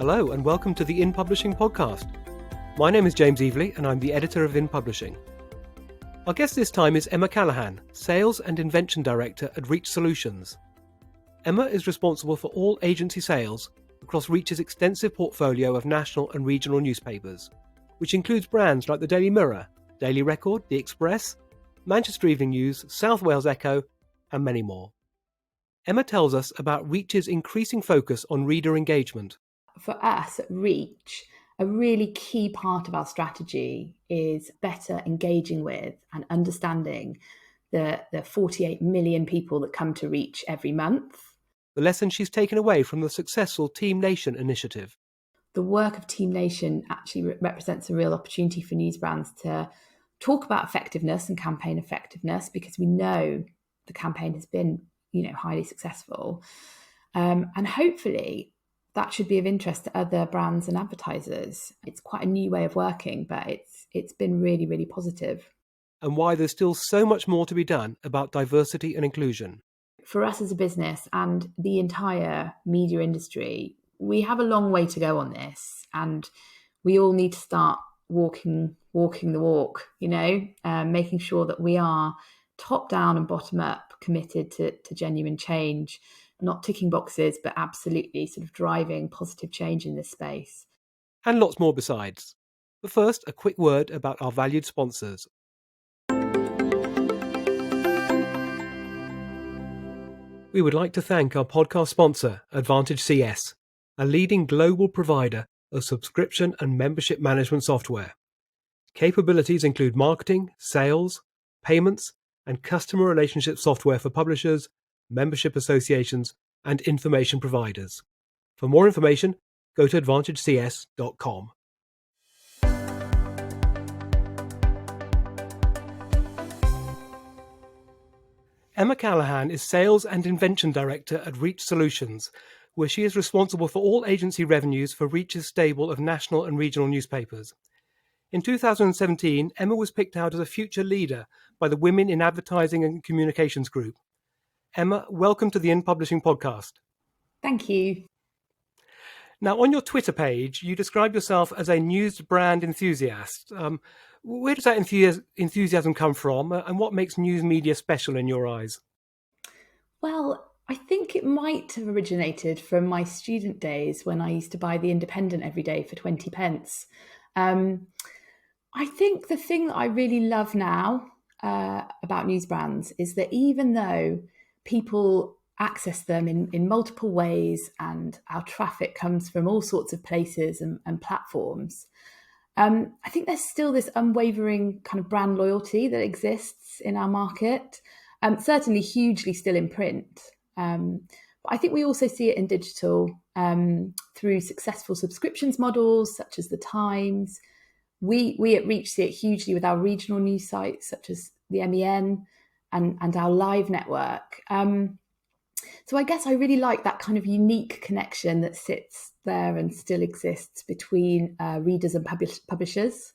Hello and welcome to the In Publishing podcast. My name is James Evelegh and I'm the editor of In Publishing. Our guest this time is Emma Callaghan, Sales and Invention Director at Reach Solutions. Emma is responsible for all agency sales across Reach's extensive portfolio of national and regional newspapers, which includes brands like the Daily Mirror, Daily Record, The Express, Manchester Evening News, South Wales Echo, and many more. Emma tells us about Reach's increasing focus on reader engagement. For us at Reach, a really key part of our strategy is better engaging with and understanding the 48 million people that come to Reach every month. The lesson she's taken away from the successful Team Nation initiative. The work of Team Nation actually represents a real opportunity for news brands to talk about effectiveness and campaign effectiveness, because we know the campaign has been, highly successful. And hopefully that should be of interest to other brands and advertisers. It's quite a new way of working, but it's been really, really positive. And why there's still so much more to be done about diversity and inclusion. For us as a business and the entire media industry, we have a long way to go on this, and we all need to start walking the walk, making sure that we are top down and bottom up committed to genuine change, not ticking boxes, but absolutely sort of driving positive change in this space. And lots more besides. But first, a quick word about our valued sponsors. We would like to thank our podcast sponsor, Advantage CS, a leading global provider of subscription and membership management software. Capabilities include marketing, sales, payments, and customer relationship software for publishers, membership associations, and information providers. For more information, go to advantagecs.com. Emma Callaghan is Sales and Invention Director at Reach Solutions, where she is responsible for all agency revenues for Reach's stable of national and regional newspapers. In 2017, Emma was picked out as a future leader by the Women in Advertising and Communications group. Emma, welcome to the In Publishing podcast. Thank you. Now, on your Twitter page, you describe yourself as a news brand enthusiast. Where does that enthusiasm come from, and what makes news media special in your eyes? Well, I think it might have originated from my student days when I used to buy The Independent every day for 20 pence. I think the thing that I really love now about news brands is that even though people access them in multiple ways and our traffic comes from all sorts of places and platforms, I think there's still this unwavering kind of brand loyalty that exists in our market, certainly hugely still in print. But I think we also see it in digital through successful subscriptions models such as The Times. We at Reach see it hugely with our regional news sites such as the MEN and our live network. So I guess I really like that kind of unique connection that sits there and still exists between readers and publishers.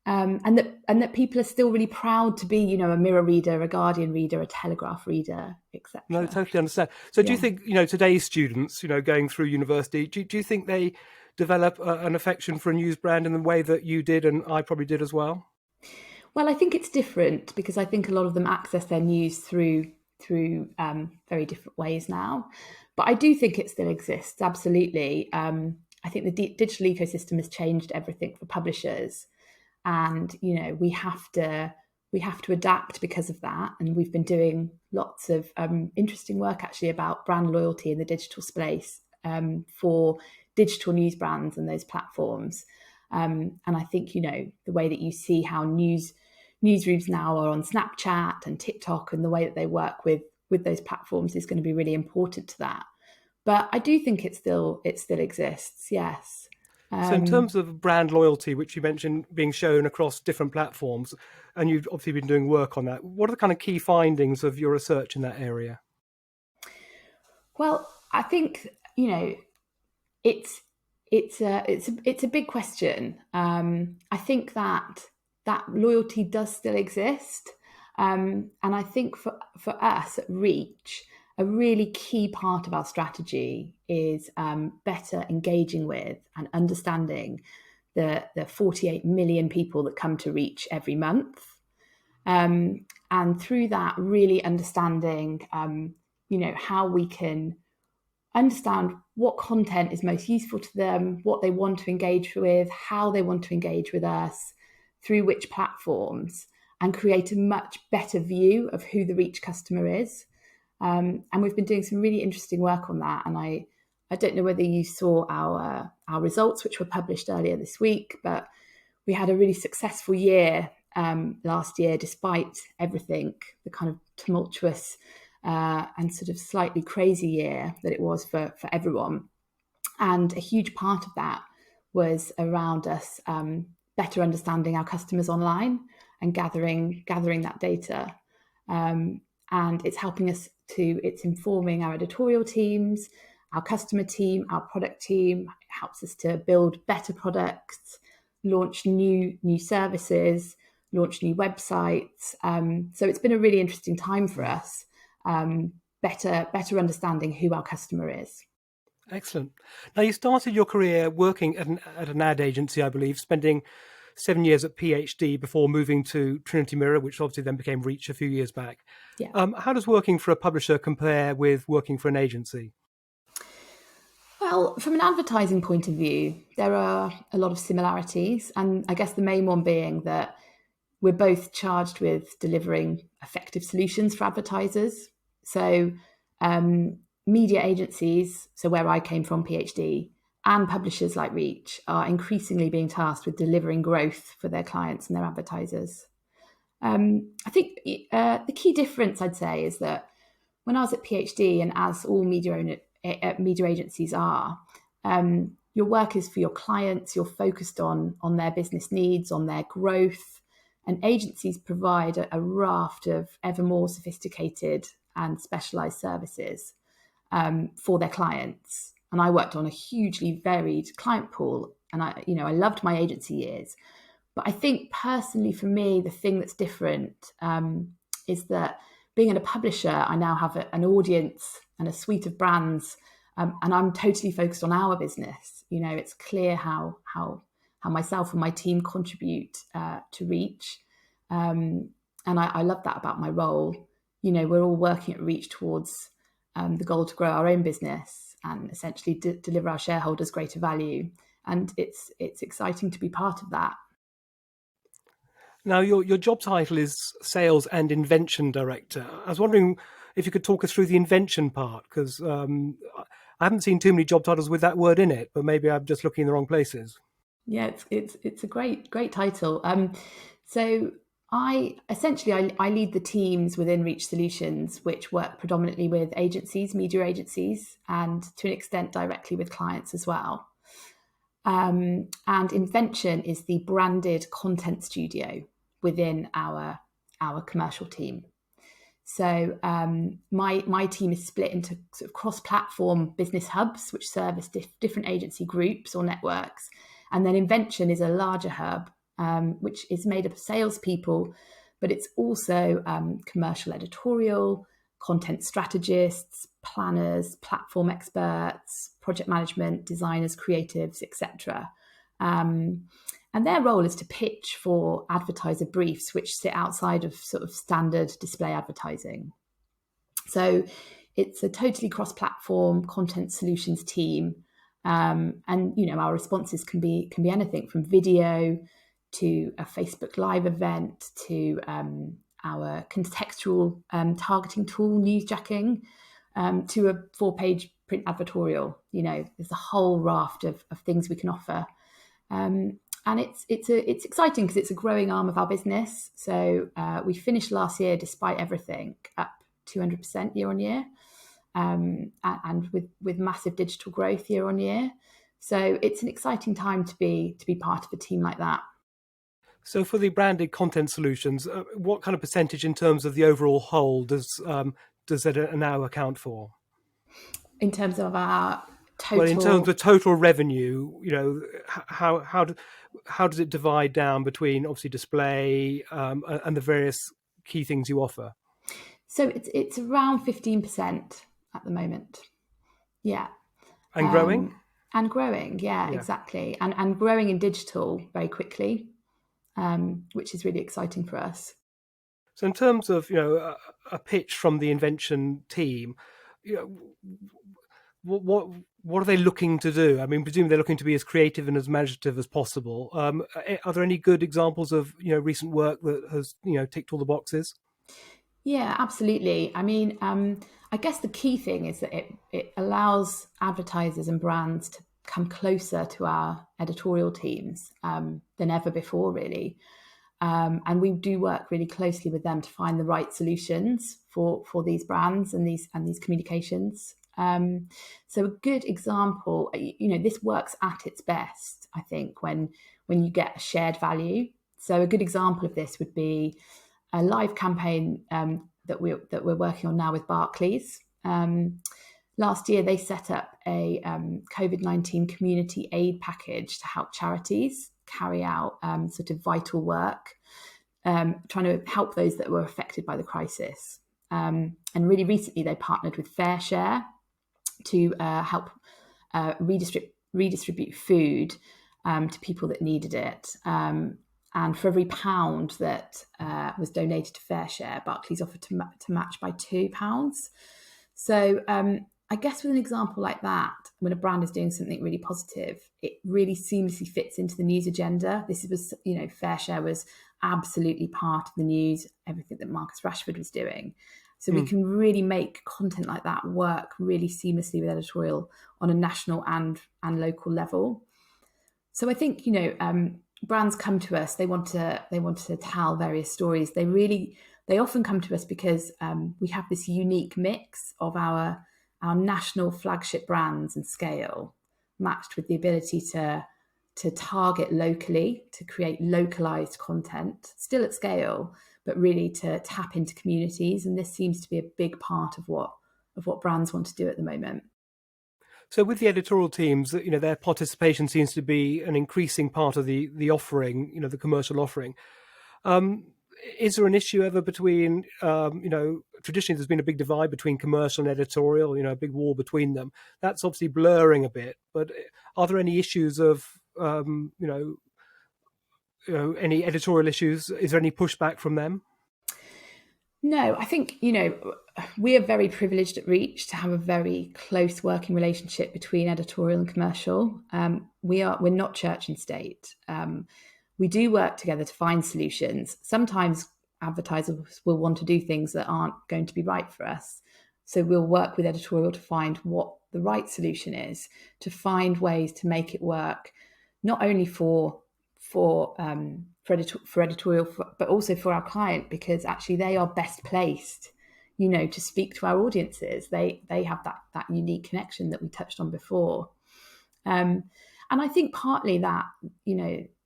And that people are still really proud to be, a Mirror reader, a Guardian reader, a Telegraph reader, etc. No, I totally understand. So do you think, today's students, going through university, do you think they develop an affection for a news brand in the way that you did and I probably did as well? Well, I think it's different because I think a lot of them access their news through very different ways now. But I do think it still exists, absolutely. I think the digital ecosystem has changed everything for publishers. And, we have to adapt because of that. And we've been doing lots of interesting work actually about brand loyalty in the digital space for digital news brands and those platforms. And I think, the way that you see how newsrooms now are on Snapchat and TikTok and the way that they work with those platforms is going to be really important to that. But I do think it still exists, yes. So in terms of brand loyalty, which you mentioned being shown across different platforms, and you've obviously been doing work on that, what are the kind of key findings of your research in that area? Well, I think, it's a big question. I think that loyalty does still exist. And I think for us at Reach, a really key part of our strategy is better engaging with and understanding the 48 million people that come to Reach every month. And through that, really understanding, how we can understand what content is most useful to them, what they want to engage with, how they want to engage with us, through which platforms, and create a much better view of who the Reach customer is. And we've been doing some really interesting work on that. And I don't know whether you saw our results, which were published earlier this week, but we had a really successful year last year, despite everything, the kind of tumultuous and sort of slightly crazy year that it was for everyone. And a huge part of that was around us better understanding our customers online and gathering that data. And it's helping us it's informing our editorial teams, our customer team, our product team. It helps us to build better products, launch new services, launch new websites. So it's been a really interesting time for us, better understanding who our customer is. Excellent. Now, you started your career working at an ad agency, I believe, spending 7 years at PhD before moving to Trinity Mirror, which obviously then became Reach a few years back. Yeah. How does working for a publisher compare with working for an agency? Well, from an advertising point of view, there are a lot of similarities. And I guess the main one being that we're both charged with delivering effective solutions for advertisers. So media agencies, so where I came from, PhD, and publishers like Reach are increasingly being tasked with delivering growth for their clients and their advertisers. I think the key difference, I'd say, is that when I was at PhD, and as all media agencies are, your work is for your clients. You're focused on their business needs, on their growth, and agencies provide a raft of ever more sophisticated and specialized services for their clients. And I worked on a hugely varied client pool, and I loved my agency years. But I think personally, for me, the thing that's different is that being in a publisher, I now have an audience and a suite of brands, and I'm totally focused on our business. It's clear how myself and my team contribute to Reach, and I love that about my role. We're all working at Reach towards the goal to grow our own business and essentially deliver our shareholders greater value. And it's exciting to be part of that. Now, your job title is Sales and Invention Director. I was wondering if you could talk us through the invention part, because I haven't seen too many job titles with that word in it, but maybe I'm just looking in the wrong places. Yeah, it's a great title. So I lead the teams within Reach Solutions, which work predominantly with agencies, media agencies, and to an extent directly with clients as well. And Invention is the branded content studio within our commercial team. So my team is split into sort of cross-platform business hubs, which service different agency groups or networks. And then Invention is a larger hub, which is made up of salespeople, but it's also commercial editorial, content strategists, planners, platform experts, project management, designers, creatives, etc. And their role is to pitch for advertiser briefs, which sit outside of sort of standard display advertising. So it's a totally cross-platform content solutions team. And our responses can be anything from video to a Facebook Live event to our contextual targeting tool, newsjacking, to a 4-page print advertorial. There's a whole raft of things we can offer. And it's exciting because it's a growing arm of our business. So we finished last year, despite everything, up 200% year on year, and with massive digital growth year on year. So it's an exciting time to be part of a team like that. So for the branded content solutions, what kind of percentage in terms of the overall whole does that now account for? In terms of our total... Well, in terms of total revenue, how does it divide down between obviously display and the various key things you offer? So it's around 15%. at the moment. Yeah. And growing? And growing, yeah, exactly. And growing in digital very quickly, which is really exciting for us. So in terms of, a pitch from the Invention team, what are they looking to do? I mean, presumably they're looking to be as creative and as imaginative as possible. Are there any good examples of, recent work that has, ticked all the boxes? Yeah, absolutely. I mean, I guess the key thing is that it allows advertisers and brands to come closer to our editorial teams than ever before, really. And we do work really closely with them to find the right solutions for these brands and these communications. So a good example, this works at its best, I think, when you get a shared value. So a good example of this would be a live campaign that we're working on now with Barclays. Last year, they set up a COVID-19 community aid package to help charities carry out sort of vital work, trying to help those that were affected by the crisis. And really recently, they partnered with FareShare to help redistribute food to people that needed it. And for every £1 that was donated to FareShare, Barclays offered to match by £2. So I guess with an example like that, when a brand is doing something really positive, it really seamlessly fits into the news agenda. This was, FareShare was absolutely part of the news, everything that Marcus Rashford was doing. So we can really make content like that work really seamlessly with editorial on a national and local level. So I think, brands come to us, they want to tell various stories. They often come to us because we have this unique mix of our national flagship brands and scale, matched with the ability to target locally, to create localized content, still at scale, but really to tap into communities. And this seems to be a big part of what brands want to do at the moment. So with the editorial teams, their participation seems to be an increasing part of the offering, the commercial offering. Is there an issue ever between, traditionally there's been a big divide between commercial and editorial, a big wall between them. That's obviously blurring a bit, but are there any issues of, any editorial issues? Is there any pushback from them? No, I think, we are very privileged at Reach to have a very close working relationship between editorial and commercial. We're not church and state. We do work together to find solutions. Sometimes advertisers will want to do things that aren't going to be right for us. So we'll work with editorial to find what the right solution is, to find ways to make it work, not only for editorial, but also for our client, because actually they are best placed, to speak to our audiences. They have that unique connection that we touched on before. And I think partly that,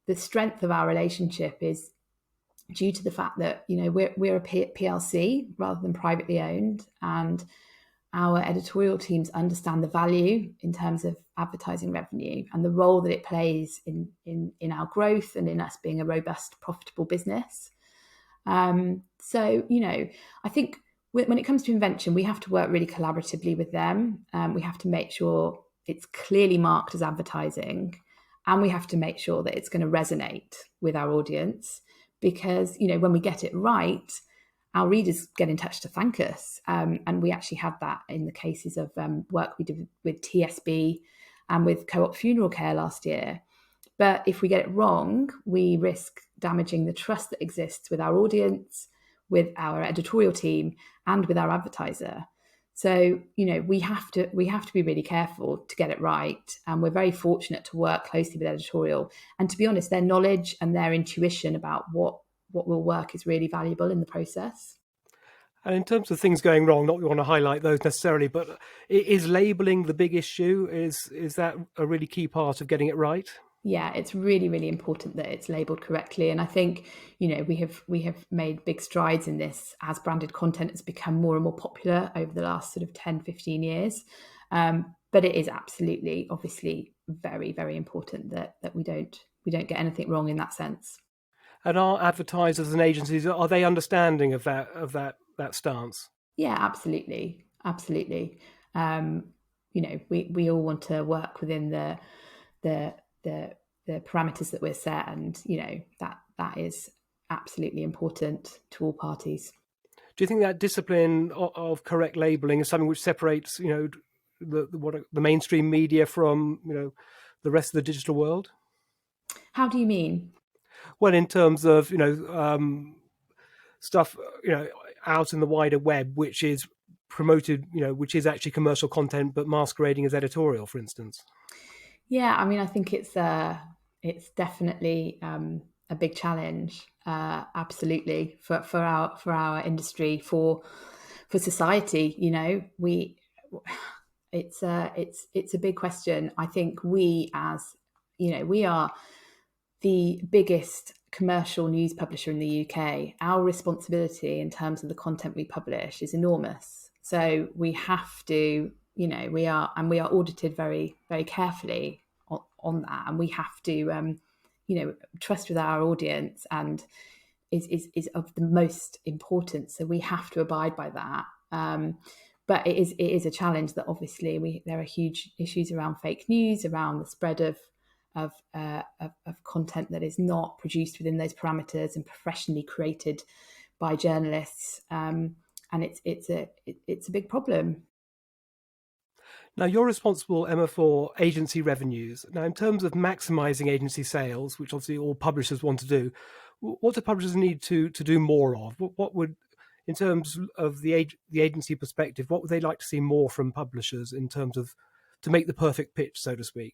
the strength of our relationship is due to the fact that, we're a PLC rather than privately owned, and our editorial teams understand the value in terms of advertising revenue and the role that it plays in our growth and in us being a robust, profitable business. So, I think when it comes to Invention, we have to work really collaboratively with them. We have to make sure it's clearly marked as advertising, and we have to make sure that it's going to resonate with our audience, because, when we get it right, our readers get in touch to thank us. And we actually had that in the cases of work we did with TSB and with Co-op Funeral Care last year. But if we get it wrong, we risk damaging the trust that exists with our audience, with our editorial team, and with our advertiser. So, we have to be really careful to get it right. And we're very fortunate to work closely with editorial. And to be honest, their knowledge and their intuition about what will work is really valuable in the process. And in terms of things going wrong, not we want to highlight those necessarily, but is labelling the big issue? Is that a really key part of getting it right? Yeah, it's really, really important that it's labelled correctly. And I think, we have made big strides in this as branded content has become more and more popular over the last sort of 10, 15 years. But it is absolutely, obviously, very, very important that we don't get anything wrong in that sense. And are advertisers and agencies, are they understanding of that stance? Yeah, absolutely. We all want to work within the parameters that we're set, and that is absolutely important to all parties. Do you think that discipline of correct labeling is something which separates, the mainstream media from, the rest of the digital world? How do you mean? Well, in terms of, stuff, out in the wider web, which is promoted, which is actually commercial content, but masquerading as editorial, for instance. Yeah, I mean, I think it's definitely a big challenge, absolutely, for our industry, for society. It's a big question. I think we are the biggest commercial news publisher in the UK. Our responsibility in terms of the content we publish is enormous. So we have to, we are audited very, very carefully on that, and we have to, trust with our audience and is of the most importance. So we have to abide by that. But it is a challenge that obviously there are huge issues around fake news, around the spread of content that is not produced within those parameters and professionally created by journalists, and it's a big problem. Now, you're responsible, Emma, for agency revenues. Now, in terms of maximising agency sales, which obviously all publishers want to do, what do publishers need to do more of? What would, in terms of the agency perspective, what would they like to see more from publishers in terms of to make the perfect pitch, so to speak?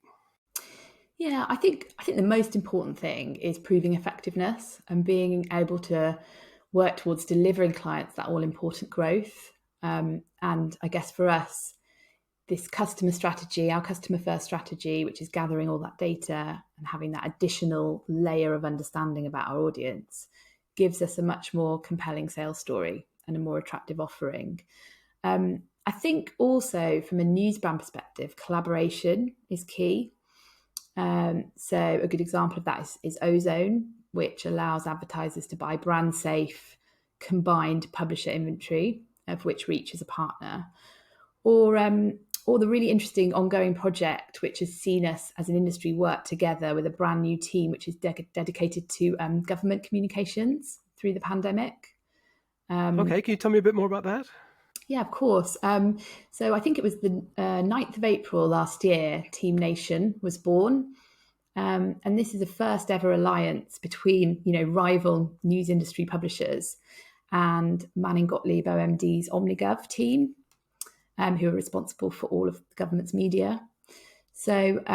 Yeah, I think the most important thing is proving effectiveness and being able to work towards delivering clients that all important growth. And I guess for us, this customer strategy, our customer first strategy, which is gathering all that data and having that additional layer of understanding about our audience, gives us a much more compelling sales story and a more attractive offering. I think also from a news brand perspective, collaboration is key. So a good example of that is Ozone, which allows advertisers to buy brand safe combined publisher inventory, of which Reach is a partner, or the really interesting ongoing project, which has seen us as an industry work together with a brand new team, which is dedicated to government communications through the pandemic. Okay, can you tell me a bit more about that? Yeah, of course. So I think it was the 9th of April last year, Team Nation was born. And this is the first ever alliance between, rival news industry publishers and Manning Gottlieb OMD's OmniGov team, who are responsible for all of the government's media. So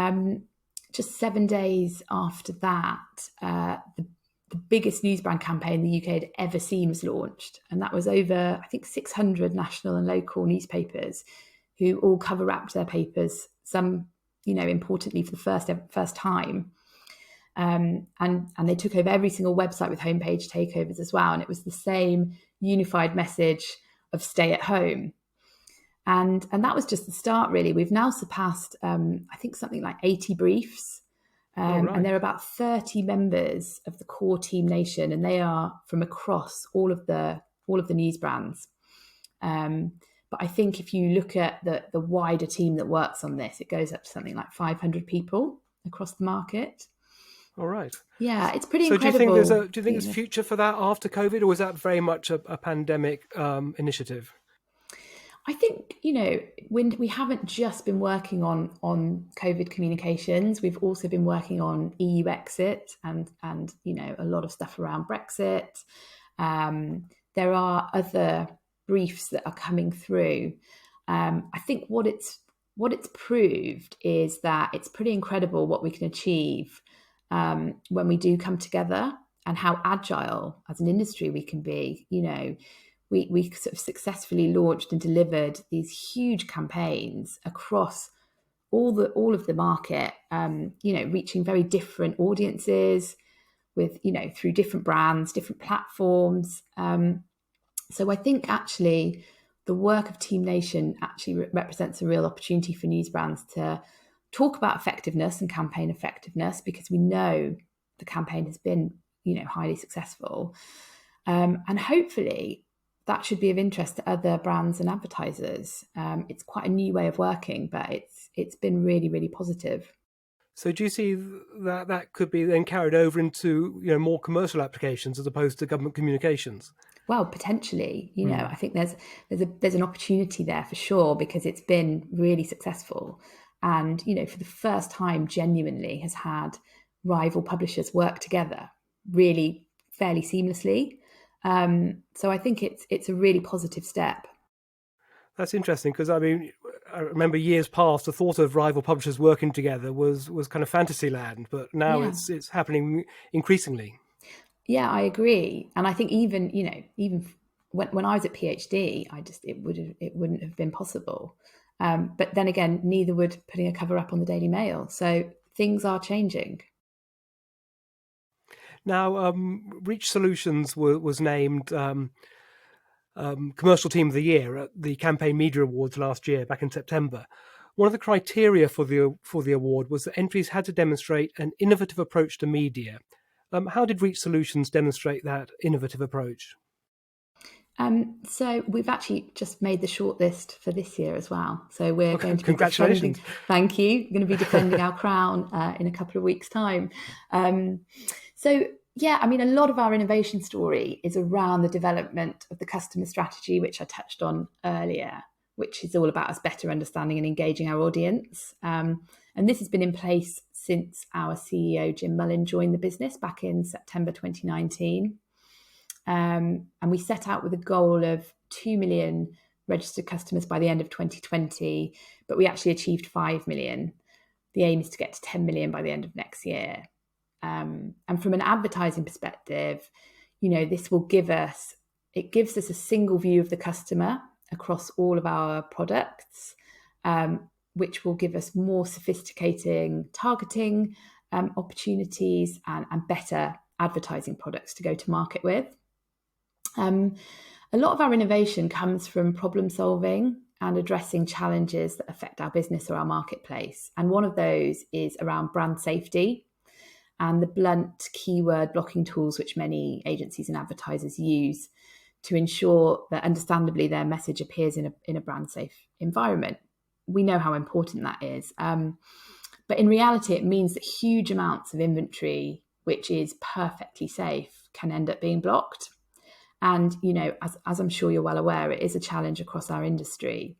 just 7 days after that, the biggest news brand campaign the UK had ever seen was launched. And that was over, I think, 600 national and local newspapers who all cover wrapped their papers, some, importantly for the first time. And they took over every single website with homepage takeovers as well. And it was the same unified message of stay at home. And that was just the start, really. We've now surpassed, I think, something like 80 briefs. Right. And there are about 30 members of the core Team Nation, and they are from across all of the news brands. But I think if you look at the wider team that works on this, it goes up to something like 500 people across the market. All right. Yeah, it's pretty incredible. Do you think there's a future for that after COVID, or was that very much a pandemic initiative? I think, when we haven't just been working on COVID communications, we've also been working on EU exit and a lot of stuff around Brexit. There are other briefs that are coming through. I think what it's proved is that it's pretty incredible what we can achieve when we do come together, and how agile as an industry we can be. We sort of successfully launched and delivered these huge campaigns across all of the market, reaching very different audiences with, through different brands, different platforms. So I think actually the work of Team Nation actually represents a real opportunity for news brands to talk about effectiveness and campaign effectiveness, because we know the campaign has been, highly successful. And hopefully, that should be of interest to other brands and advertisers. It's quite a new way of working, but it's been really, really positive. So do you see that that could be then carried over into more commercial applications as opposed to government communications? Well, potentially, I think there's an opportunity there for sure, because it's been really successful, and for the first time, genuinely has had rival publishers work together really fairly seamlessly. So I think it's a really positive step. That's interesting because I remember years past, the thought of rival publishers working together was kind of fantasy land, but now Yeah. it's happening increasingly. Yeah, I agree, and I think even when I was at PhD, it wouldn't have been possible. But then again, neither would putting a cover up on the Daily Mail. So things are changing. Now, Reach Solutions was named Commercial Team of the Year at the Campaign Media Awards last year, back in September. One of the criteria for the award was that entries had to demonstrate an innovative approach to media. How did Reach Solutions demonstrate that innovative approach? So we've actually just made the shortlist for this year as well. So we're going to be Congratulations. Thank you. We're going to be defending our crown in a couple of weeks' time. So yeah, a lot of our innovation story is around the development of the customer strategy, which I touched on earlier, which is all about us better understanding and engaging our audience. And this has been in place since our CEO, Jim Mullin, joined the business back in September 2019. And we set out with a goal of 2 million registered customers by the end of 2020, but we actually achieved 5 million. The aim is to get to 10 million by the end of next year. And from an advertising perspective, this will gives us a single view of the customer across all of our products, which will give us more sophisticated targeting opportunities and better advertising products to go to market with. A lot of our innovation comes from problem solving and addressing challenges that affect our business or our marketplace. And one of those is around brand safety and the blunt keyword blocking tools which many agencies and advertisers use to ensure that, understandably, their message appears in a brand safe environment. We know how important that is. But in reality, it means that huge amounts of inventory, which is perfectly safe, can end up being blocked. And, as I'm sure you're well aware, it is a challenge across our industry.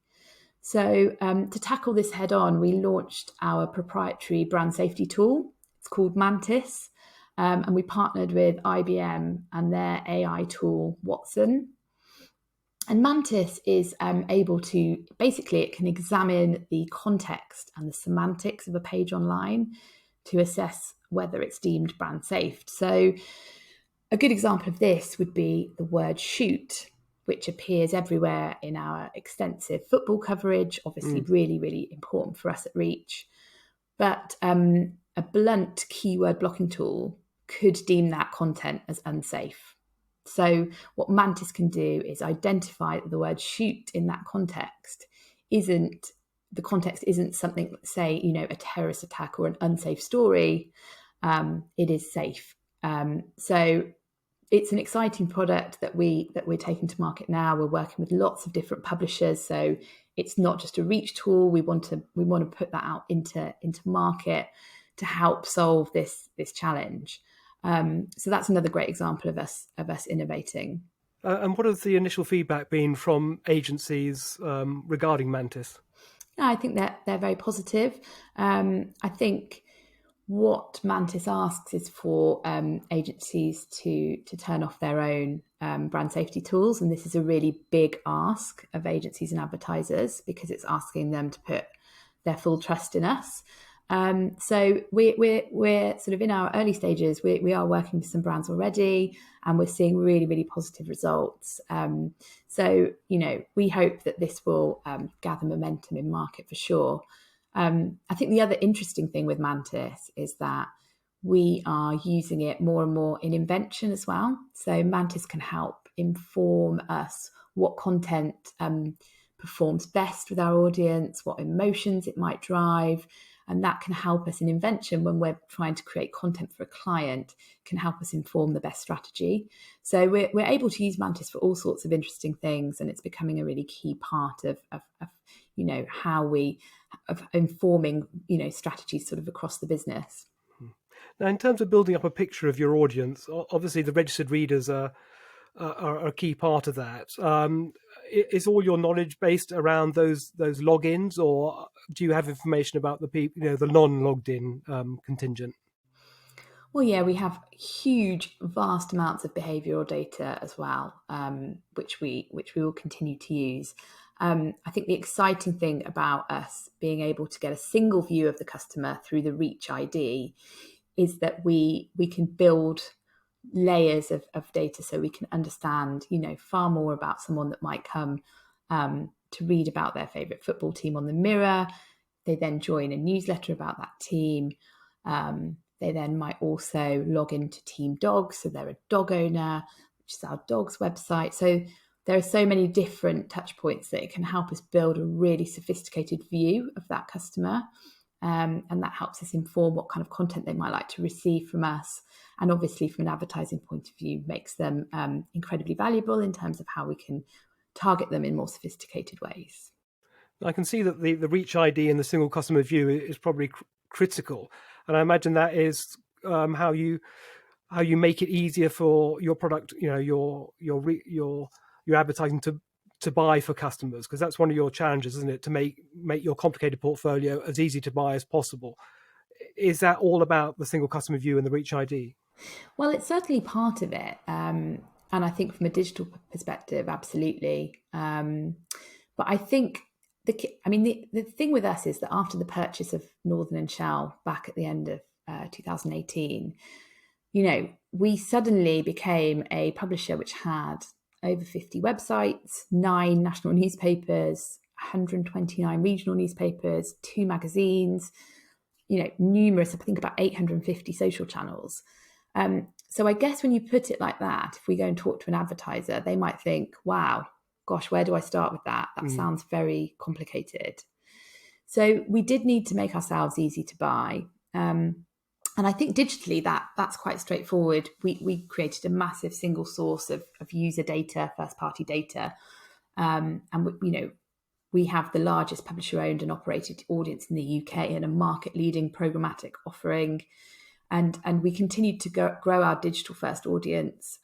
So to tackle this head on, we launched our proprietary brand safety tool. It's called Mantis. And we partnered with IBM and their AI tool, Watson. And Mantis is able to, basically, it can examine the context and the semantics of a page online to assess whether it's deemed brand safe. So a good example of this would be the word shoot, which appears everywhere in our extensive football coverage, obviously really, really important for us at Reach. But a blunt keyword blocking tool could deem that content as unsafe. So what Mantis can do is identify that the word shoot in that context isn't something, say, a terrorist attack or an unsafe story. It is safe. So it's an exciting product that we're taking to market now. We're working with lots of different publishers, so it's not just a Reach tool. We want to put that out into market to help solve this challenge. So that's another great example of us innovating. And what has the initial feedback been from agencies regarding Mantis? I think that they're very positive. I think what Mantis asks is for agencies to turn off their own brand safety tools, and this is a really big ask of agencies and advertisers because it's asking them to put their full trust in us. So we're sort of in our early stages. We are working with some brands already, and we're seeing really, really positive results. So we hope that this will gather momentum in market for sure. I think the other interesting thing with Mantis is that we are using it more and more in Invention as well. So Mantis can help inform us what content performs best with our audience, what emotions it might drive, And that can help us in Invention when we're trying to create content for a client, can help us inform the best strategy. So we're able to use Mantis for all sorts of interesting things, and it's becoming a really key part of how we of informing strategies sort of across the business. Now, in terms of building up a picture of your audience, obviously the registered readers are a key part of that. Is all your knowledge based around those logins, or do you have information about the people, the non-logged in contingent? Well, yeah, we have vast amounts of behavioural data as well, which we will continue to use. I think the exciting thing about us being able to get a single view of the customer through the Reach ID is that we can build layers of data, so we can understand, far more about someone that might come to read about their favourite football team on the Mirror. They then join a newsletter about that team. They then might also log into Team Dogs, so they're a dog owner, which is our dogs website. So there are so many different touch points that it can help us build a really sophisticated view of that customer. And that helps us inform what kind of content they might like to receive from us. And obviously, from an advertising point of view, makes them incredibly valuable in terms of how we can target them in more sophisticated ways. I can see that the Reach ID and the single customer view is probably critical, and I imagine that is how you make it easier for your product, your advertising to buy for customers, because that's one of your challenges, isn't it? To make your complicated portfolio as easy to buy as possible. Is that all about the single customer view and the Reach ID? Well, it's certainly part of it. And I think from a digital perspective, absolutely. But I think the thing with us is that after the purchase of Northern and Shell back at the end of 2018, we suddenly became a publisher which had over 50 websites, 9 national newspapers, 129 regional newspapers, 2 magazines, numerous, I think about 850 social channels. So I guess when you put it like that, if we go and talk to an advertiser, they might think, wow, gosh, where do I start with that? That sounds very complicated. So we did need to make ourselves easy to buy. And I think digitally that's quite straightforward. We created a massive single source of user data, first party data. And we have the largest publisher owned and operated audience in the UK and a market leading programmatic offering. And we continued to grow our digital first audience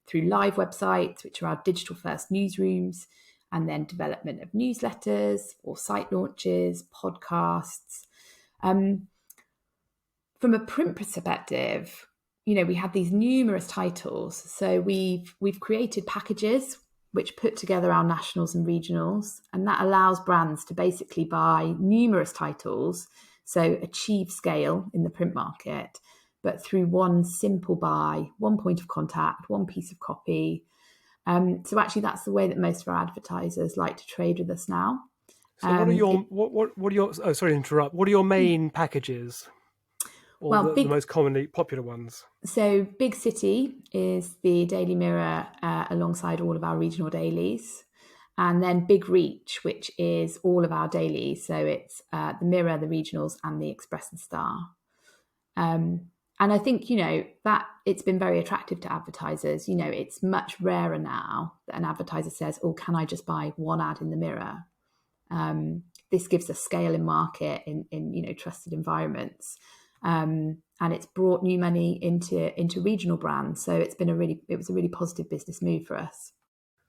through live websites, which are our digital first newsrooms, and then development of newsletters or site launches, podcasts. From a print perspective, we have these numerous titles. So we've created packages which put together our nationals and regionals, and that allows brands to basically buy numerous titles, so achieve scale in the print market, but through one simple buy, one point of contact, one piece of copy. So actually, that's the way that most of our advertisers like to trade with us now. So what are your sorry to interrupt. What are your main packages? Or the most commonly popular ones? So Big City is the Daily Mirror alongside all of our regional dailies. And then Big Reach, which is all of our dailies. So it's the Mirror, the regionals, and the Express and Star. And I think, that it's been very attractive to advertisers. It's much rarer now that an advertiser says, oh, can I just buy one ad in the Mirror? This gives us scale in market in trusted environments. And it's brought new money into regional brands. So it was a really positive business move for us.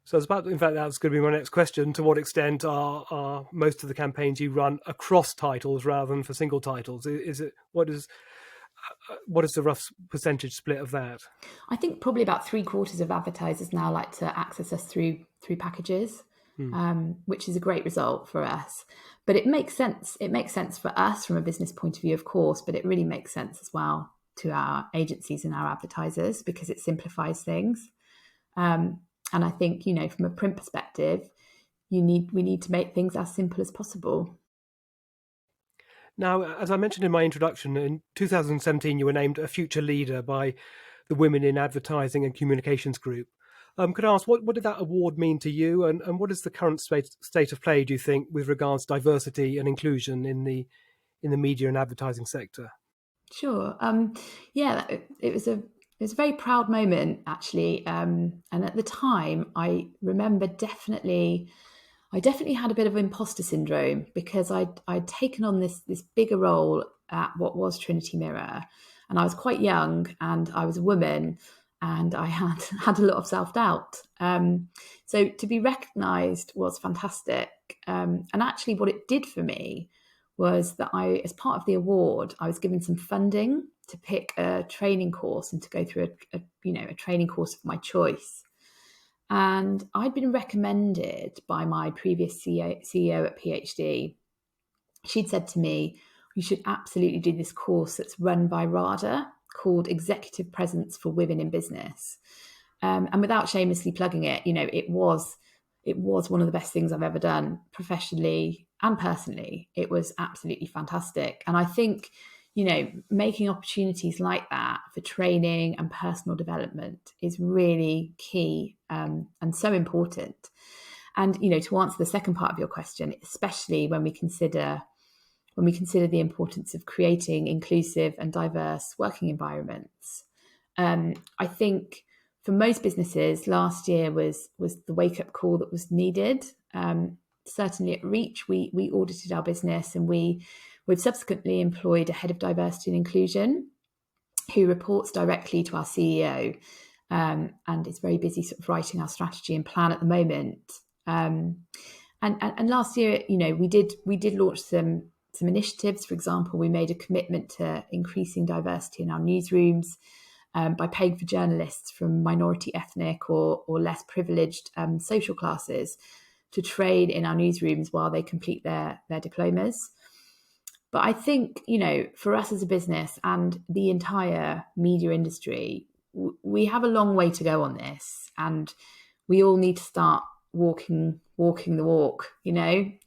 So that's going to be my next question. To what extent are most of the campaigns you run across titles rather than for single titles? What is the rough percentage split of that? I think probably about 3/4 of advertisers now like to access us through packages, which is a great result for us. But it makes sense. It makes sense for us from a business point of view, of course, but it really makes sense as well to our agencies and our advertisers because it simplifies things. And I think, from a print perspective, we need to make things as simple as possible. Now, as I mentioned in my introduction, in 2017, you were named a future leader by the Women in Advertising and Communications group. Could I ask, what did that award mean to you, and what is the current state of play, do you think, with regards to diversity and inclusion in the in the media and advertising sector? Sure. Yeah, it was a very proud moment actually. And at the time, I remember I definitely had a bit of imposter syndrome because I'd taken on this bigger role at what was Trinity Mirror, and I was quite young, and I was a woman, and I had had a lot of self-doubt. So to be recognised was fantastic. And actually, what it did for me was that as part of the award, I was given some funding to pick a training course and to go through a training course of my choice. And I'd been recommended by my previous CEO at PhD. She'd said to me, you should absolutely do this course that's run by RADA called Executive Presence for Women in Business. And without shamelessly plugging it, it was one of the best things I've ever done professionally and personally. It was absolutely fantastic. And I think, making opportunities like that for training and personal development is really key, and so important. And, to answer the second part of your question, especially when we consider the importance of creating inclusive and diverse working environments, I think for most businesses, last year was the wake-up call that was needed. Certainly at Reach, we audited our business, and we've subsequently employed a head of diversity and inclusion who reports directly to our CEO, and is very busy sort of writing our strategy and plan at the moment. And last year, we did launch some initiatives. For example, we made a commitment to increasing diversity in our newsrooms, by paying for journalists from minority ethnic or less privileged social classes to train in our newsrooms while they complete their diplomas. But I think, for us as a business and the entire media industry, we have a long way to go on this, and we all need to start walking the walk,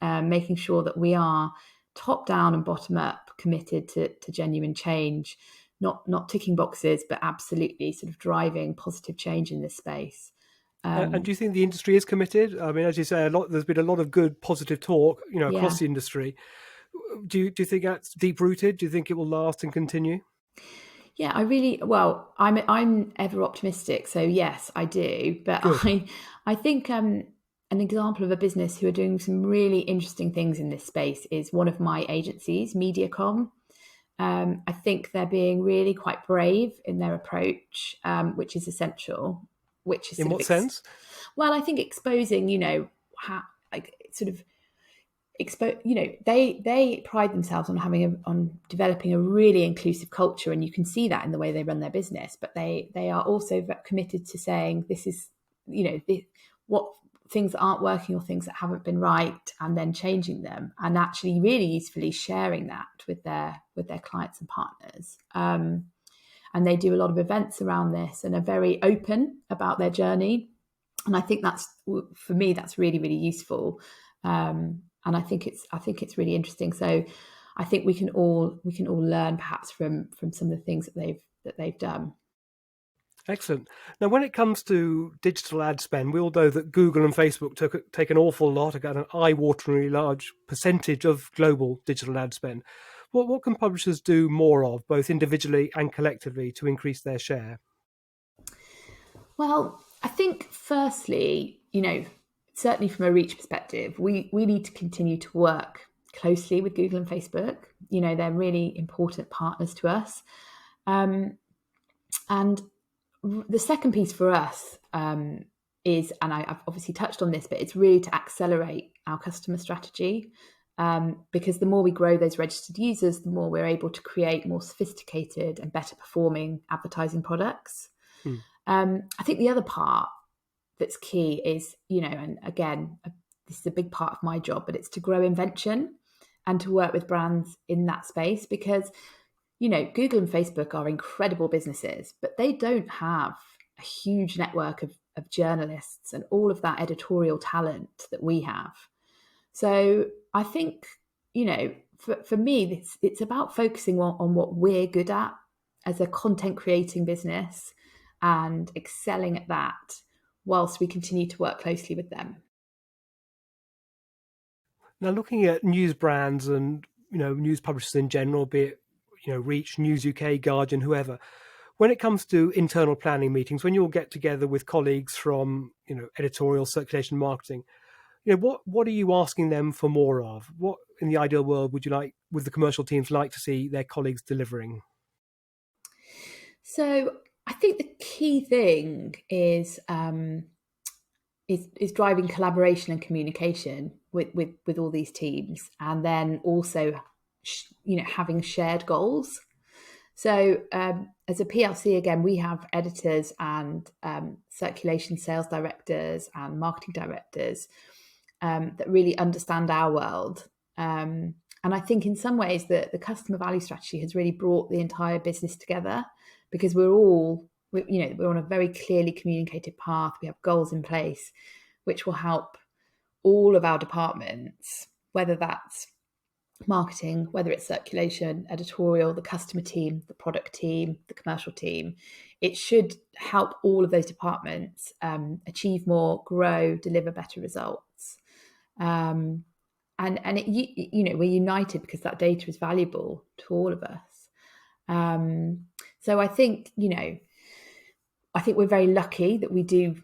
making sure that we are top down and bottom up committed to genuine change, not ticking boxes, but absolutely sort of driving positive change in this space. And do you think the industry is committed? I mean, as you say, there's been a lot of good, positive talk, across the industry. Do you think that's deep rooted? Do you think it will last and continue? Yeah, I'm ever optimistic, so yes, I do. But I think an example of a business who are doing some really interesting things in this space is one of my agencies, Mediacom. I think they're being really quite brave in their approach, which is essential. Which is in what sense? Well, I think exposing, how they pride themselves on developing a really inclusive culture, and you can see that in the way they run their business. But they are also committed to saying this is, what things that aren't working or things that haven't been right, and then changing them, and actually really usefully sharing that with their clients and partners. And they do a lot of events around this and are very open about their journey. And I think for me, that's really, really useful. And I think it's really interesting. So I think we can all learn perhaps from some of the things that they've done. Excellent. Now, when it comes to digital ad spend, we all know that Google and Facebook take an awful lot, an eye-wateringly large percentage of global digital ad spend. What can publishers do more of, both individually and collectively, to increase their share? Well, I think firstly, certainly from a reach perspective, we need to continue to work closely with Google and Facebook. They're really important partners to us. And the second piece for us is, and I've obviously touched on this, but it's really to accelerate our customer strategy. Because the more we grow those registered users, the more we're able to create more sophisticated and better performing advertising products. I think the other part that's key is, and again, this is a big part of my job, but it's to grow Invention and to work with brands in that space, because, Google and Facebook are incredible businesses, but they don't have a huge network of journalists and all of that editorial talent that we have. So I think, for me, it's about focusing on what we're good at as a content creating business and excelling at that whilst we continue to work closely with them. Now, looking at news brands and news publishers in general, be it Reach, News UK, Guardian, whoever. When it comes to internal planning meetings, when you'll get together with colleagues from editorial, circulation, marketing, what are you asking them for more of? What in the ideal world would the commercial teams like to see their colleagues delivering? So I think the key thing is driving collaboration and communication with all these teams, and then also having shared goals. So as a PLC, again, we have editors and circulation sales directors and marketing directors that really understand our world. And I think in some ways the customer value strategy has really brought the entire business together, because we're on a very clearly communicated path. We have goals in place, which will help all of our departments, whether that's marketing, whether it's circulation, editorial, the customer team, the product team, the commercial team. It should help all of those departments achieve more, grow, deliver better results. And we're united because that data is valuable to all of us. So I think we're very lucky that we do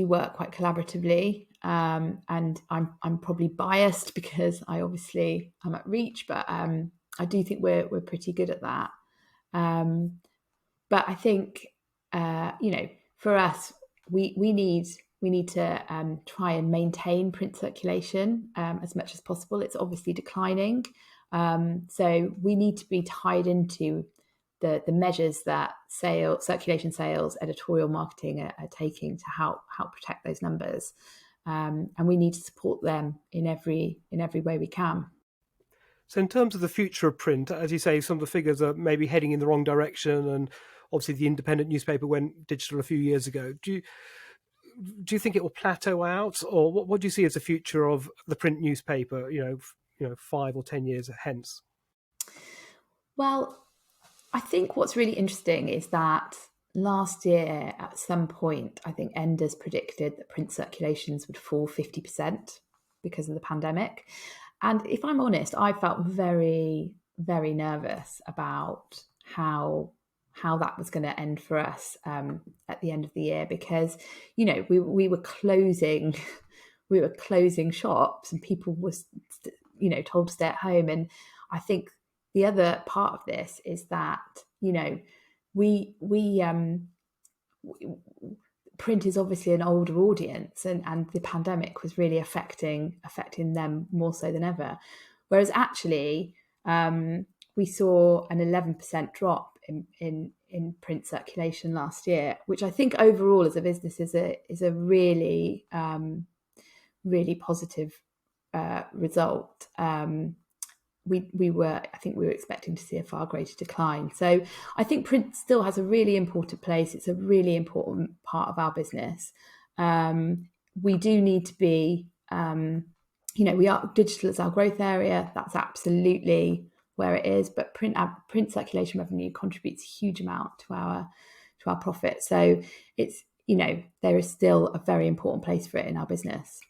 work quite collaboratively. And I'm probably biased because I'm at Reach, but I do think we're pretty good at that. But I think for us, we need to try and maintain print circulation as much as possible. It's obviously declining, so we need to be tied into the measures that circulation sales, editorial marketing are taking to help protect those numbers. And we need to support them in every way we can. So in terms of the future of print, as you say, some of the figures are maybe heading in the wrong direction, and obviously the independent newspaper went digital a few years ago. Do you think it will plateau out, or what do you see as the future of the print newspaper, 5 or 10 years hence? Well, I think what's really interesting is that last year, at some point, I think Enders predicted that print circulations would fall 50% because of the pandemic. And if I'm honest, I felt very, very nervous about how that was going to end for us at the end of the year, because we were closing shops and people was told to stay at home. And I think the other part of this is that print is obviously an older audience, and the pandemic was really affecting them more so than ever. Whereas actually, we saw an 11% drop in print circulation last year, which I think overall as a business is a really really positive result. We were expecting to see a far greater decline. So I think print still has a really important place. It's a really important part of our business. We do need to be, we are digital as our growth area. That's absolutely where it is. But print circulation revenue contributes a huge amount to our profit. So it's there is still a very important place for it in our business.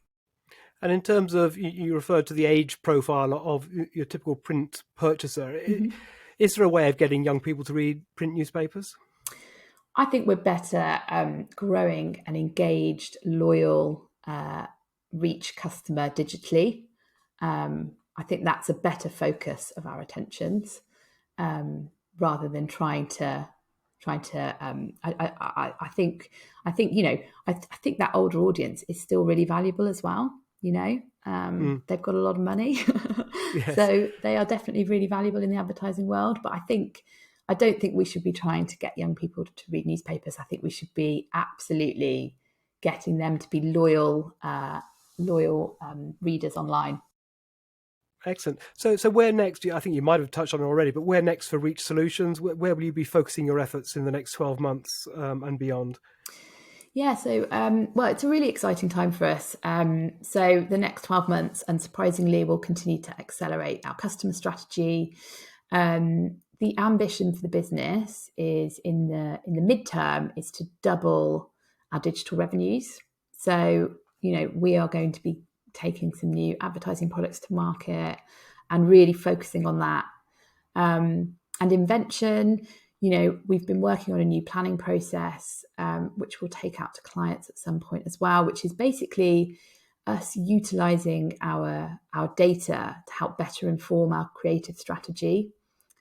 And in terms of, you referred to the age profile of your typical print purchaser. Mm-hmm. Is there a way of getting young people to read print newspapers? I think we're better growing an engaged, loyal, Reach customer digitally. I think that's a better focus of our attentions, rather than trying to. I think that older audience is still really valuable as well. They've got a lot of money. Yes. So they are definitely really valuable in the advertising world. But I don't think we should be trying to get young people to read newspapers. I think we should be absolutely getting them to be loyal readers online. Excellent. So where next? I think you might have touched on it already, but where next for Reach Solutions? Where will you be focusing your efforts in the next 12 months and beyond? Yeah, so it's a really exciting time for us. So the next 12 months, unsurprisingly, we'll continue to accelerate our customer strategy. The ambition for the business is in the midterm is to double our digital revenues. So we are going to be taking some new advertising products to market. and really focusing on that. And Invention, we've been working on a new planning process, which we'll take out to clients at some point as well, which is basically us utilising our data to help better inform our creative strategy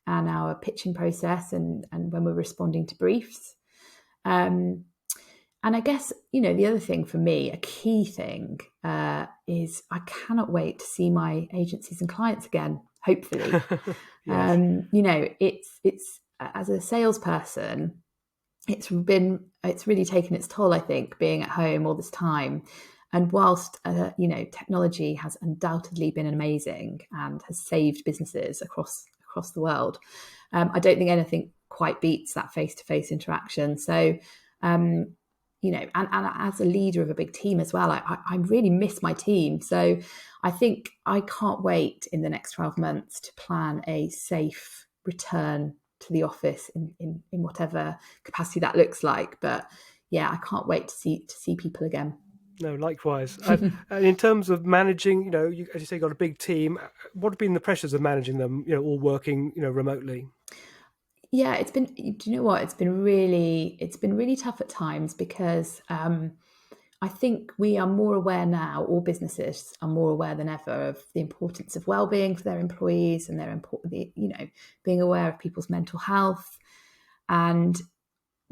and our pitching process and when we're responding to briefs. And I guess, the other thing for me, a key thing, is I cannot wait to see my agencies and clients again, hopefully. Yes. It's as a salesperson, it's really taken its toll, I think, being at home all this time. And whilst, technology has undoubtedly been amazing and has saved businesses across the world, I don't think anything quite beats that face-to-face interaction. So, and as a leader of a big team as well, I really miss my team. So I think I can't wait in the next 12 months to plan a safe return to the office in whatever capacity that looks like. But yeah, I can't wait to see people again. No, likewise. And in terms of managing, as you say, you've got a big team. What have been the pressures of managing them, all working, remotely? Yeah, it's been. Do you know what? It's been really tough at times because I think we are more aware now. All businesses are more aware than ever of the importance of well-being for their employees and being aware of people's mental health. And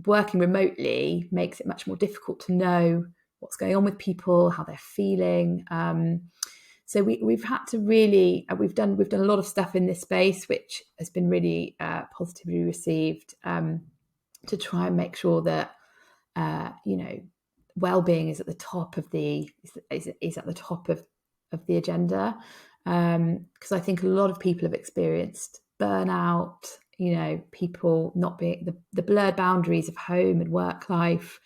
working remotely makes it much more difficult to know what's going on with people, how they're feeling. So we've had to really we've done a lot of stuff in this space, which has been really positively received, to try and make sure that well-being is at the top of the agenda, because I think a lot of people have experienced burnout. People not being the blurred boundaries of home and work life.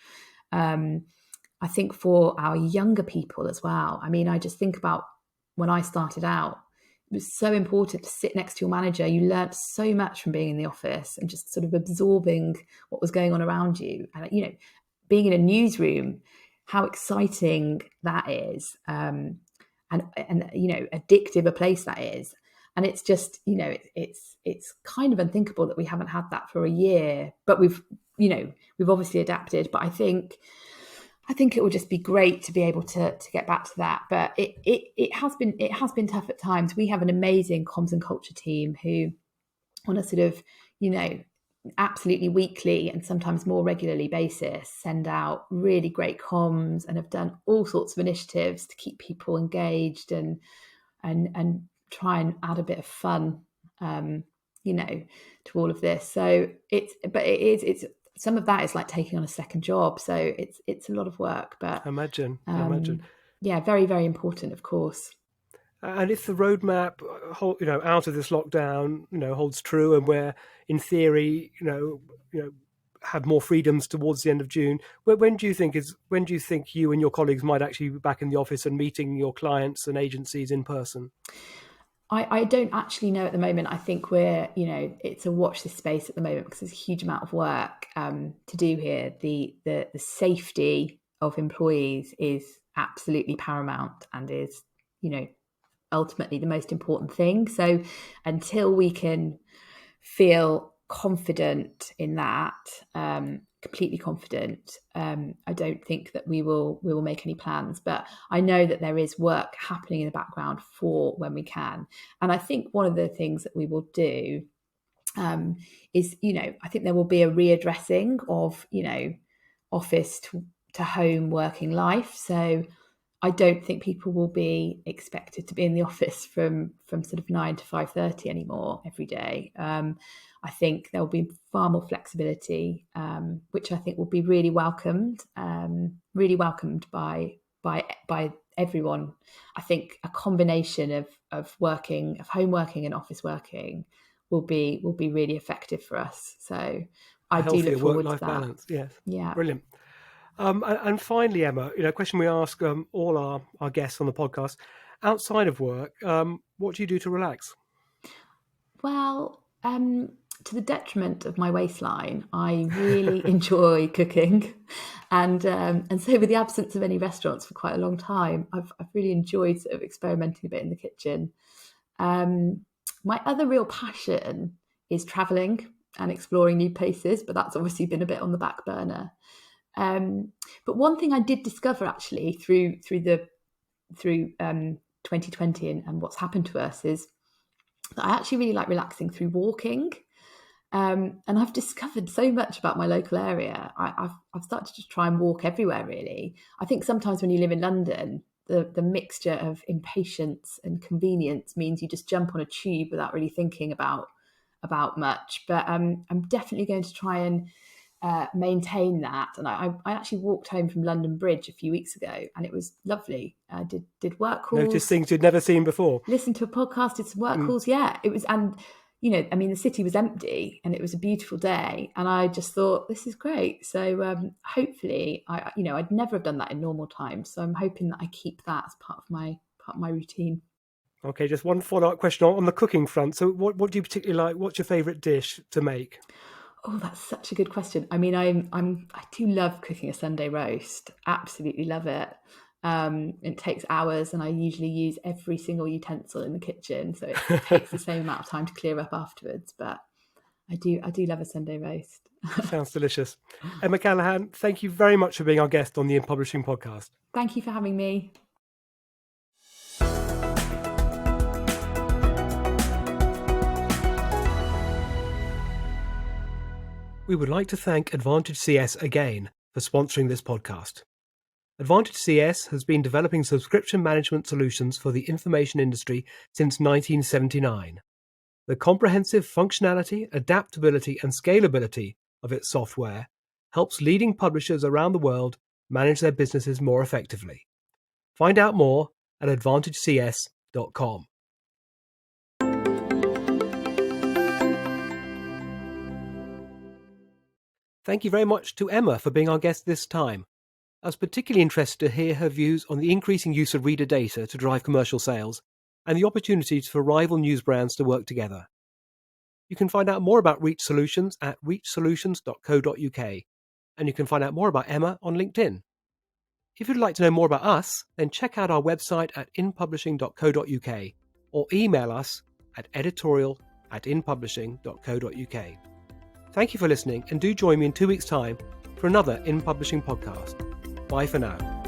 I think for our younger people as well. I mean, I just think about when I started out, it was so important to sit next to your manager. You learnt so much from being in the office and just sort of absorbing what was going on around you. And, being in a newsroom, how exciting that is. And addictive a place that is. And it's just, it's kind of unthinkable that we haven't had that for a year, but we've obviously adapted. But I think it would just be great to be able to get back to that. But it has been tough at times. We have an amazing comms and culture team who, on a sort of, absolutely weekly and sometimes more regularly basis, send out really great comms and have done all sorts of initiatives to keep people engaged and try and add a bit of fun, to all of this. So it's some of that is like taking on a second job. So it's a lot of work, but Imagine. Yeah, very, very important, of course. And if the roadmap, out of this lockdown, holds true, and we're in theory, have more freedoms towards the end of June, when do you think you and your colleagues might actually be back in the office and meeting your clients and agencies in person? I don't actually know at the moment. I think we're, it's a watch this space at the moment because there's a huge amount of work to do here. The safety of employees is absolutely paramount and is, ultimately the most important thing. So until we can feel confident in that, completely confident, I don't think that we will make any plans. But I know that there is work happening in the background for when we can. And I think one of the things that we will do is, I think there will be a readdressing of, office to home working life. So I don't think people will be expected to be in the office from sort of 9 to 5:30 anymore every day. I think there will be far more flexibility, which I think will be really welcomed by everyone. I think a combination of home working and office working will be really effective for us. So I do look forward to that. Balance, yes. Yeah. Brilliant. And finally, Emma, a question we ask all our guests on the podcast: outside of work, what do you do to relax? Well, to the detriment of my waistline, I really enjoy cooking, and so with the absence of any restaurants for quite a long time, I've really enjoyed sort of experimenting a bit in the kitchen. My other real passion is traveling and exploring new places, but that's obviously been a bit on the back burner. But one thing I did discover actually through 2020 and what's happened to us is that I actually really like relaxing through walking. And I've discovered so much about my local area. I've started to try and walk everywhere, really. I think sometimes when you live in London, the mixture of impatience and convenience means you just jump on a tube without really thinking about much. But I'm definitely going to try and maintain that. And I actually walked home from London Bridge a few weeks ago, and it was lovely. I did work calls, Noticed things you'd never seen before. listened to a podcast, did some work calls. Yeah, it was, and the city was empty, and it was a beautiful day, and I just thought, this is great. So hopefully, I'd never have done that in normal times. So I'm hoping that I keep that as part of my routine. Okay, just one follow-up question on the cooking front. So what do you particularly like? What's your favourite dish to make? Oh, that's such a good question. I mean, I do love cooking a Sunday roast. Absolutely love it. It takes hours, and I usually use every single utensil in the kitchen, so it takes the same amount of time to clear up afterwards. But I do love a Sunday roast. Sounds delicious. Emma Callaghan, thank you very much for being our guest on the In Publishing podcast. Thank you for having me. We would like to thank Advantage CS again for sponsoring this podcast. Advantage CS has been developing subscription management solutions for the information industry since 1979. The comprehensive functionality, adaptability, and scalability of its software helps leading publishers around the world manage their businesses more effectively. Find out more at advantagecs.com. Thank you very much to Emma for being our guest this time. I was particularly interested to hear her views on the increasing use of reader data to drive commercial sales and the opportunities for rival news brands to work together. You can find out more about Reach Solutions at reachsolutions.co.uk, and you can find out more about Emma on LinkedIn. If you'd like to know more about us, then check out our website at inpublishing.co.uk or email us at editorial@inpublishing.co.uk. Thank you for listening, and do join me in 2 weeks' time for another In Publishing podcast. Bye for now.